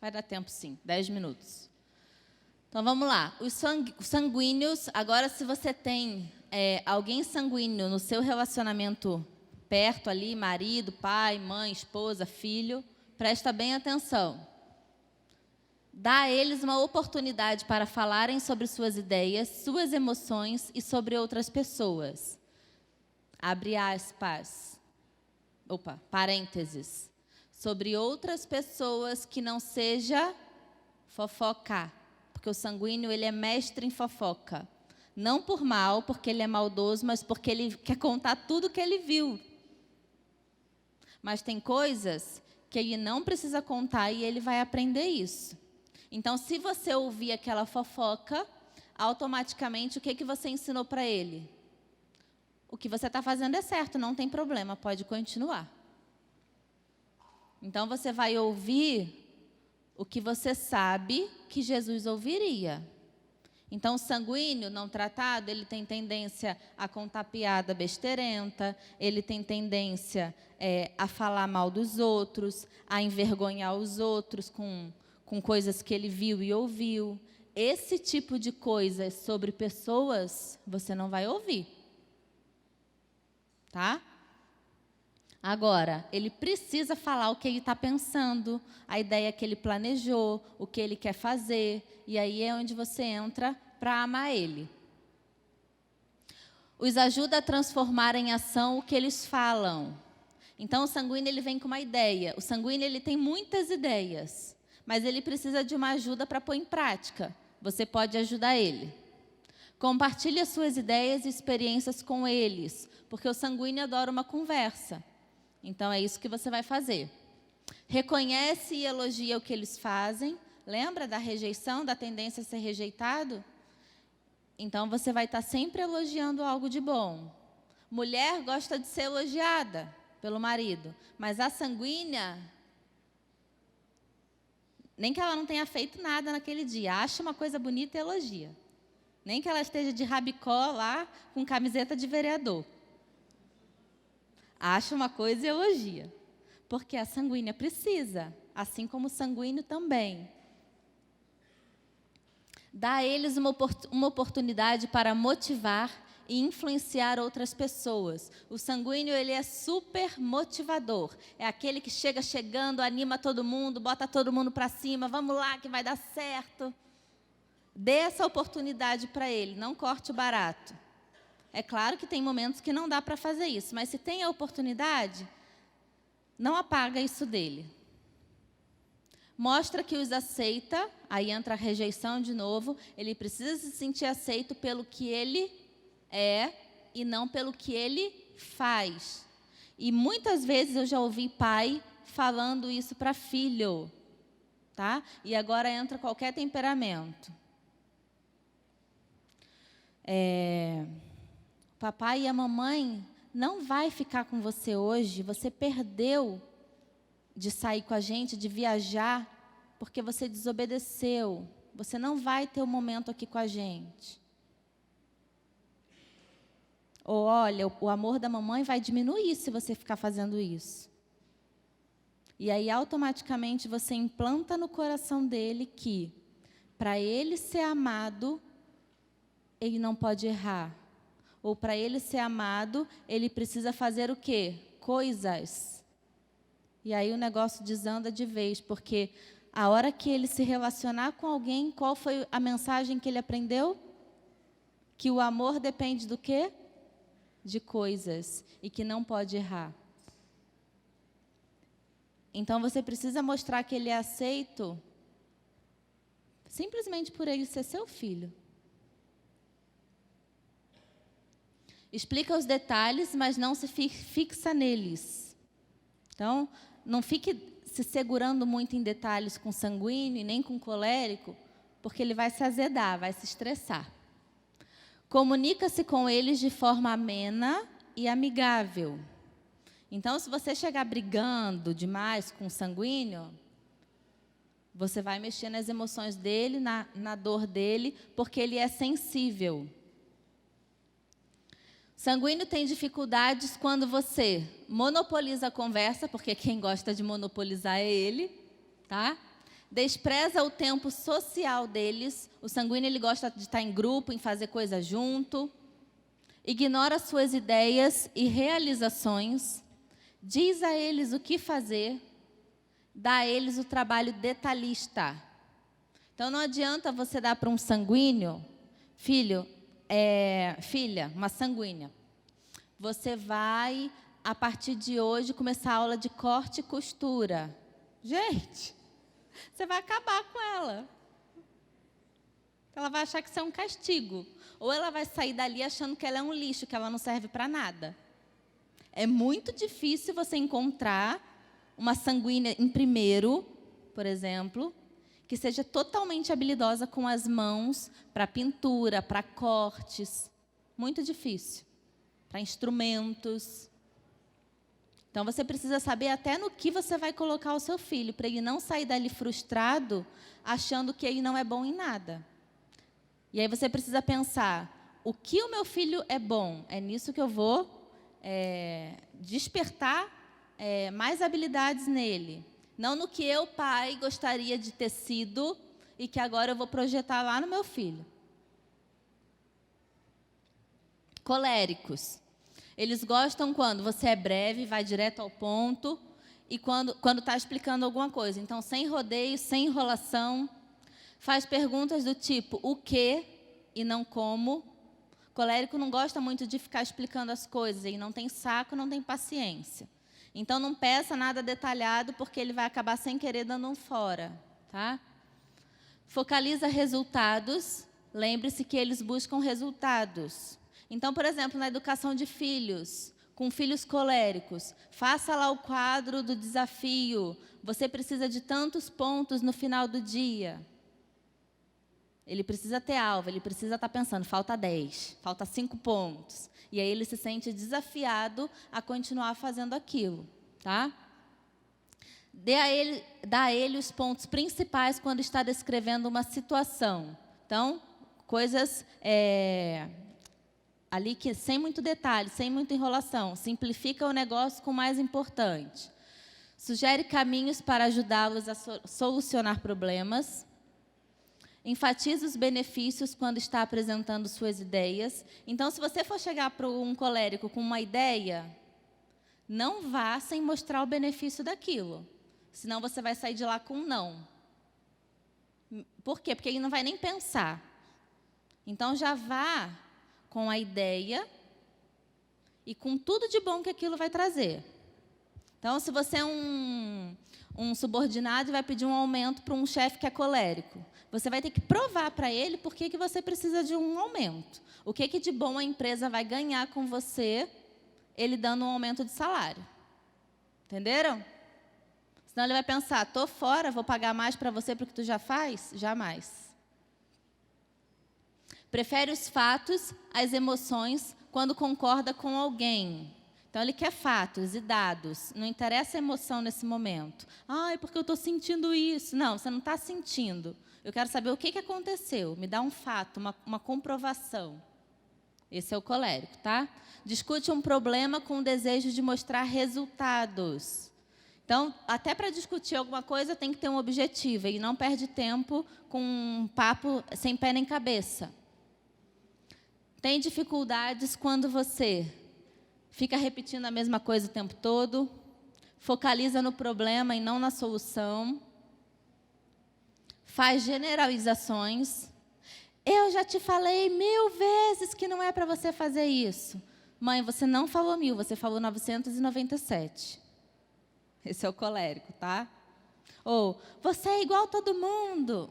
Vai dar tempo sim, 10 minutos. Então, vamos lá. Os sanguíneos, agora se você tem alguém sanguíneo no seu relacionamento perto ali, marido, pai, mãe, esposa, filho, presta bem atenção. Dá a eles uma oportunidade para falarem sobre suas ideias, suas emoções e sobre outras pessoas. Abre aspas. Parênteses. Sobre outras pessoas que não seja fofoca. Porque o sanguíneo, ele é mestre em fofoca. Não por mal, porque ele é maldoso, mas porque ele quer contar tudo que ele viu. Mas tem coisas que ele não precisa contar e ele vai aprender isso. Então, se você ouvir aquela fofoca, automaticamente, o que você ensinou para ele? O que você está fazendo é certo, não tem problema, pode continuar. Então, você vai ouvir o que você sabe que Jesus ouviria. Então, o sanguíneo não tratado, ele tem tendência a contar piada besteirenta, ele tem tendência a falar mal dos outros, a envergonhar os outros com coisas que ele viu e ouviu. Esse tipo de coisas sobre pessoas, você não vai ouvir. Tá? Agora, ele precisa falar o que ele está pensando, a ideia que ele planejou, o que ele quer fazer, e aí é onde você entra para amar ele. Os ajuda a transformar em ação o que eles falam. Então, o sanguíneo ele vem com uma ideia. O sanguíneo ele tem muitas ideias, mas ele precisa de uma ajuda para pôr em prática. Você pode ajudar ele. Compartilhe as suas ideias e experiências com eles, porque o sanguíneo adora uma conversa. Então, é isso que você vai fazer. Reconhece e elogia o que eles fazem. Lembra da rejeição, da tendência a ser rejeitado? Então, você vai estar sempre elogiando algo de bom. Mulher gosta de ser elogiada pelo marido, mas a sanguínea, nem que ela não tenha feito nada naquele dia, acha uma coisa bonita e elogia. Nem que ela esteja de rabicó lá, com camiseta de vereador. Acha uma coisa e elogia. Porque a sanguínea precisa, assim como o sanguíneo também. Dá a eles uma oportunidade para motivar e influenciar outras pessoas. O sanguíneo, ele é super motivador. É aquele que chega chegando, anima todo mundo, bota todo mundo para cima, vamos lá que vai dar certo. Dê essa oportunidade para ele, não corte o barato. É claro que tem momentos que não dá para fazer isso, mas se tem a oportunidade, não apaga isso dele. Mostra que os aceita, aí entra a rejeição de novo, ele precisa se sentir aceito pelo que ele é e não pelo que ele faz. E muitas vezes eu já ouvi pai falando isso para filho, tá? E agora entra qualquer temperamento. Papai e a mamãe não vai ficar com você hoje, você perdeu de sair com a gente, de viajar, porque você desobedeceu. Você não vai ter um momento aqui com a gente. Ou, olha, o amor da mamãe vai diminuir se você ficar fazendo isso. E aí, automaticamente, você implanta no coração dele que, para ele ser amado, ele não pode errar. Ou para ele ser amado, ele precisa fazer o quê? Coisas. E aí o negócio desanda de vez, porque a hora que ele se relacionar com alguém, qual foi a mensagem que ele aprendeu? Que o amor depende do quê? De coisas. E que não pode errar. Então você precisa mostrar que ele é aceito simplesmente por ele ser seu filho. Explica os detalhes, mas não se fixa neles. Então, não fique se segurando muito em detalhes com sanguíneo e nem com colérico, porque ele vai se azedar, vai se estressar. Comunica-se com eles de forma amena e amigável. Então, se você chegar brigando demais com o sanguíneo, você vai mexer nas emoções dele, na dor dele, porque ele é sensível. Sanguíneo tem dificuldades quando você monopoliza a conversa, porque quem gosta de monopolizar é ele, tá? Despreza o tempo social deles. O sanguíneo ele gosta de estar em grupo, em fazer coisa junto. Ignora suas ideias e realizações. Diz a eles o que fazer. Dá a eles o trabalho detalhista. Então, não adianta você dar para um sanguíneo, filha, uma sanguínea. Você vai, a partir de hoje, começar a aula de corte e costura. Gente, você vai acabar com ela. Ela vai achar que isso é um castigo. Ou ela vai sair dali achando que ela é um lixo, que ela não serve para nada. É muito difícil você encontrar uma sanguínea em primeiro, por exemplo, que seja totalmente habilidosa com as mãos para pintura, para cortes. Muito difícil. Para instrumentos. Então, você precisa saber até no que você vai colocar o seu filho, para ele não sair dali frustrado, achando que ele não é bom em nada. E aí você precisa pensar, o que o meu filho é bom? É nisso que eu vou despertar mais habilidades nele. Não no que eu, pai, gostaria de ter sido e que agora eu vou projetar lá no meu filho. Coléricos. Eles gostam quando você é breve, vai direto ao ponto e quando está explicando alguma coisa. Então, sem rodeio, sem enrolação. Faz perguntas do tipo, o que e não como. Colérico não gosta muito de ficar explicando as coisas. Ele não tem saco, não tem paciência. Então, não peça nada detalhado, porque ele vai acabar sem querer dando um fora. Tá? Focaliza resultados. Lembre-se que eles buscam resultados. Então, por exemplo, na educação de filhos, com filhos coléricos, faça lá o quadro do desafio. Você precisa de tantos pontos no final do dia. Ele precisa ter alvo, ele precisa estar pensando, falta 10, falta 5 pontos. E aí ele se sente desafiado a continuar fazendo aquilo. Tá? Dá a ele os pontos principais quando está descrevendo uma situação. Então, coisas ali que sem muito detalhe, sem muita enrolação, simplifica o negócio com o mais importante. Sugere caminhos para ajudá-los a solucionar problemas. Enfatiza os benefícios quando está apresentando suas ideias. Então, se você for chegar para um colérico com uma ideia, não vá sem mostrar o benefício daquilo. Senão você vai sair de lá com um não. Por quê? Porque ele não vai nem pensar. Então, já vá com a ideia e com tudo de bom que aquilo vai trazer. Então, se você é um subordinado e vai pedir um aumento para um chefe que é colérico, você vai ter que provar para ele por que você precisa de um aumento. O que de bom a empresa vai ganhar com você, ele dando um aumento de salário. Entenderam? Senão ele vai pensar, estou fora, vou pagar mais para você porque tu já faz? Jamais. Prefere os fatos às emoções quando concorda com alguém. Então, ele quer fatos e dados. Não interessa a emoção nesse momento. É porque eu estou sentindo isso. Não, você não está sentindo. Eu quero saber o que aconteceu. Me dá um fato, uma comprovação. Esse é o colérico, tá? Discute um problema com o desejo de mostrar resultados. Então, até para discutir alguma coisa, tem que ter um objetivo. Ele não perde tempo com um papo sem pé nem cabeça. Tem dificuldades quando você fica repetindo a mesma coisa o tempo todo, focaliza no problema e não na solução, faz generalizações. Eu já te falei 1000 vezes que não é para você fazer isso. Mãe, você não falou 1000, você falou 997. Esse é o colérico, tá? Ou, você é igual a todo mundo.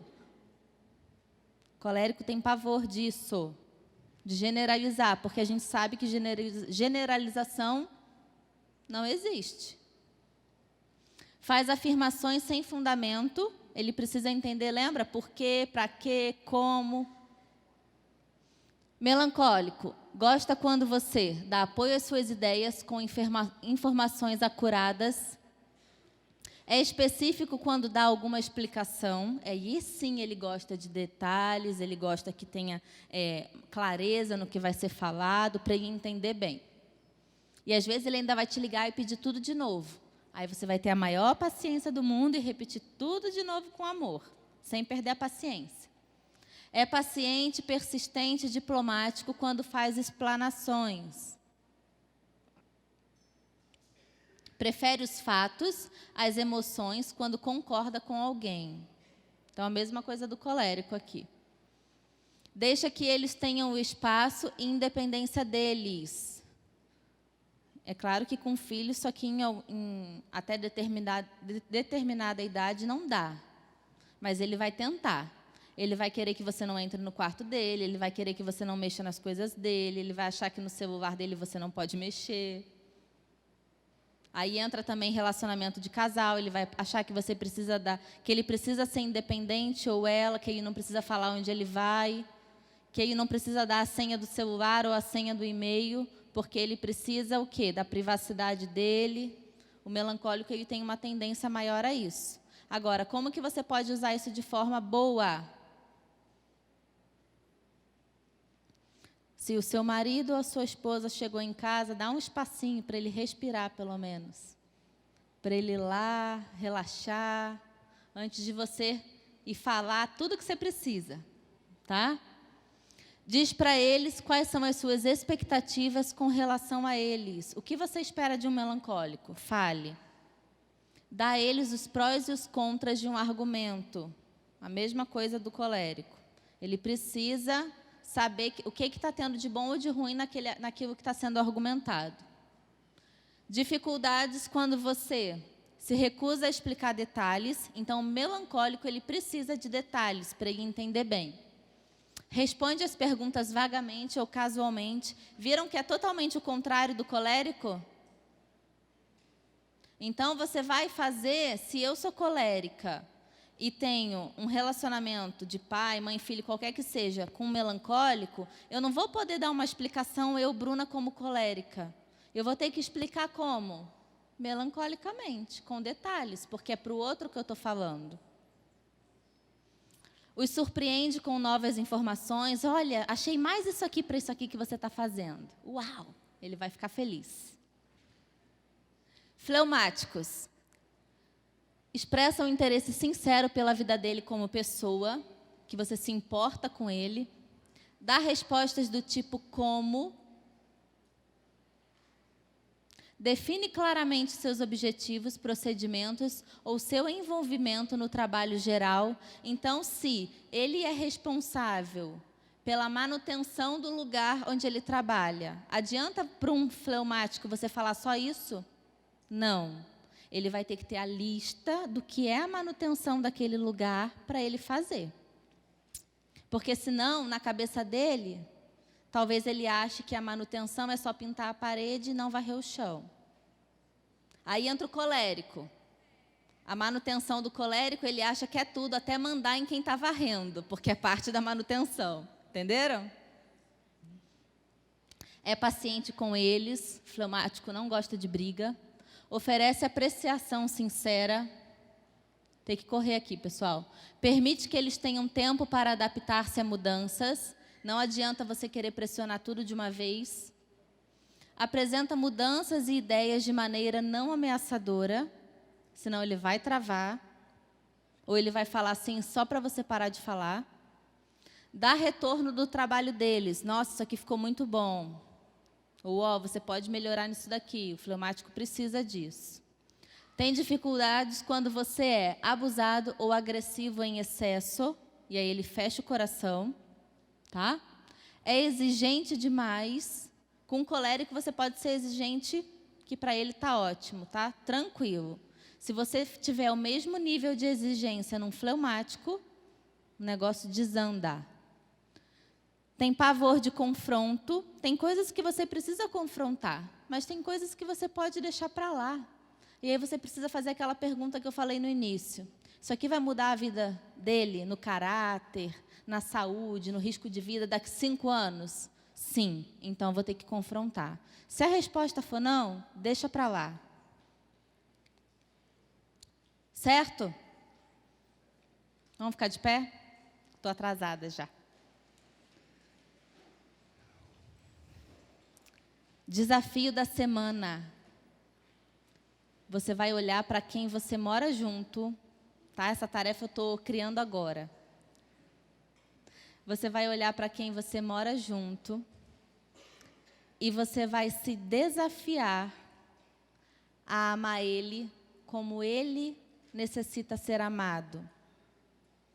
O colérico tem pavor disso. De generalizar, porque a gente sabe que generalização não existe. Faz afirmações sem fundamento, ele precisa entender, lembra? Por quê, para quê, como. Melancólico, gosta quando você dá apoio às suas ideias com informações acuradas. É específico quando dá alguma explicação. Aí sim ele gosta de detalhes, ele gosta que tenha clareza no que vai ser falado, para ele entender bem. E às vezes ele ainda vai te ligar e pedir tudo de novo. Aí você vai ter a maior paciência do mundo e repetir tudo de novo com amor, sem perder a paciência. É paciente, persistente, diplomático quando faz explanações. Prefere os fatos às emoções quando concorda com alguém. Então, a mesma coisa do colérico aqui. Deixa que eles tenham o espaço e independência deles. É claro que com filhos, só que até determinada idade não dá. Mas ele vai tentar. Ele vai querer que você não entre no quarto dele, ele vai querer que você não mexa nas coisas dele, ele vai achar que no celular dele você não pode mexer. Aí entra também relacionamento de casal, ele vai achar que você precisa que ele precisa ser independente ou ela, que ele não precisa falar onde ele vai, que ele não precisa dar a senha do celular ou a senha do e-mail, porque ele precisa o quê? Da privacidade dele. O melancólico ele tem uma tendência maior a isso. Agora, como que você pode usar isso de forma boa? Se o seu marido ou a sua esposa chegou em casa, dá um espacinho para ele respirar, pelo menos. Para ele ir lá, relaxar, antes de você ir falar tudo que você precisa, tá? Diz para eles quais são as suas expectativas com relação a eles. O que você espera de um melancólico? Fale. Dá a eles os prós e os contras de um argumento. A mesma coisa do colérico. Ele precisa saber o que está tendo de bom ou de ruim naquilo que está sendo argumentado. Dificuldades quando você se recusa a explicar detalhes. Então, o melancólico ele precisa de detalhes para ele entender bem. Responde as perguntas vagamente ou casualmente. Viram que é totalmente o contrário do colérico? Então, você vai fazer, se eu sou colérica e tenho um relacionamento de pai, mãe, filho, qualquer que seja, com um melancólico, eu não vou poder dar uma explicação, eu, Bruna, como colérica. Eu vou ter que explicar como? Melancolicamente, com detalhes, porque é para o outro que eu estou falando. Os surpreende com novas informações. Olha, achei mais isso aqui para isso aqui que você está fazendo. Uau! Ele vai ficar feliz. Fleumáticos. Expressa um interesse sincero pela vida dele como pessoa, que você se importa com ele. Dá respostas do tipo como. Define claramente seus objetivos, procedimentos ou seu envolvimento no trabalho geral. Então, se ele é responsável pela manutenção do lugar onde ele trabalha, adianta para um fleumático você falar só isso? Não. Ele vai ter que ter a lista do que é a manutenção daquele lugar para ele fazer. Porque senão, na cabeça dele, talvez ele ache que a manutenção é só pintar a parede e não varrer o chão. Aí entra o colérico. A manutenção do colérico, ele acha que é tudo, até mandar em quem está varrendo, porque é parte da manutenção. Entenderam? É paciente com eles, fleumático não gosta de briga. Oferece apreciação sincera. Tem que correr aqui, pessoal. Permite que eles tenham tempo para adaptar-se a mudanças. Não adianta você querer pressionar tudo de uma vez. Apresenta mudanças e ideias de maneira não ameaçadora, senão ele vai travar. Ou ele vai falar assim só para você parar de falar. Dá retorno do trabalho deles. Nossa, isso aqui ficou muito bom. Ou, você pode melhorar nisso daqui. O fleumático precisa disso. Tem dificuldades quando você é abusado ou agressivo em excesso. E aí ele fecha o coração. Tá? É exigente demais. Com um colérico você pode ser exigente, que para ele está ótimo, tá? Tranquilo. Se você tiver o mesmo nível de exigência num fleumático, o negócio desanda. Tem pavor de confronto. Tem coisas que você precisa confrontar, mas tem coisas que você pode deixar para lá. E aí você precisa fazer aquela pergunta que eu falei no início. Isso aqui vai mudar a vida dele no caráter, na saúde, no risco de vida daqui 5 anos? Sim, então vou ter que confrontar. Se a resposta for não, deixa para lá. Certo? Vamos ficar de pé? Estou atrasada já. Desafio da semana. Você vai olhar para quem você mora junto, tá? Essa tarefa eu estou criando agora. Você vai olhar para quem você mora junto e você vai se desafiar a amar ele como ele necessita ser amado.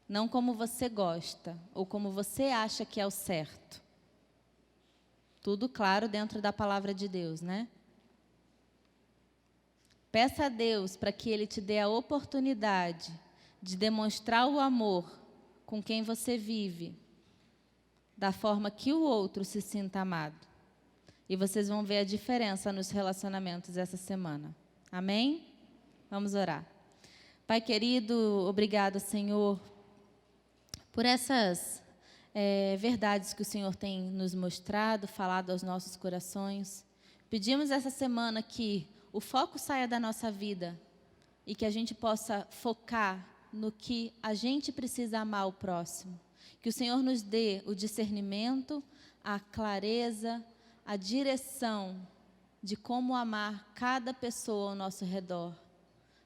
Não como você gosta ou como você acha que é o certo. Tudo claro dentro da palavra de Deus, né? Peça a Deus para que Ele te dê a oportunidade de demonstrar o amor com quem você vive, da forma que o outro se sinta amado. E vocês vão ver a diferença nos relacionamentos essa semana. Amém? Vamos orar. Pai querido, obrigado, Senhor, por essas verdades que o Senhor tem nos mostrado, falado aos nossos corações. Pedimos essa semana que o foco saia da nossa vida e que a gente possa focar no que a gente precisa amar o próximo. Que o Senhor nos dê o discernimento, a clareza, a direção de como amar cada pessoa ao nosso redor.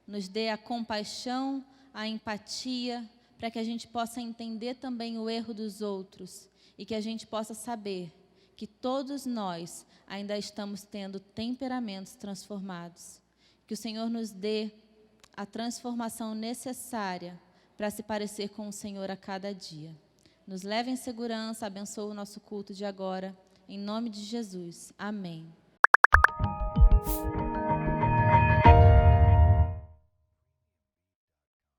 Nos dê a compaixão, a empatia, para que a gente possa entender também o erro dos outros e que a gente possa saber que todos nós ainda estamos tendo temperamentos transformados. Que o Senhor nos dê a transformação necessária para se parecer com o Senhor a cada dia. Nos leve em segurança, abençoe o nosso culto de agora. Em nome de Jesus. Amém.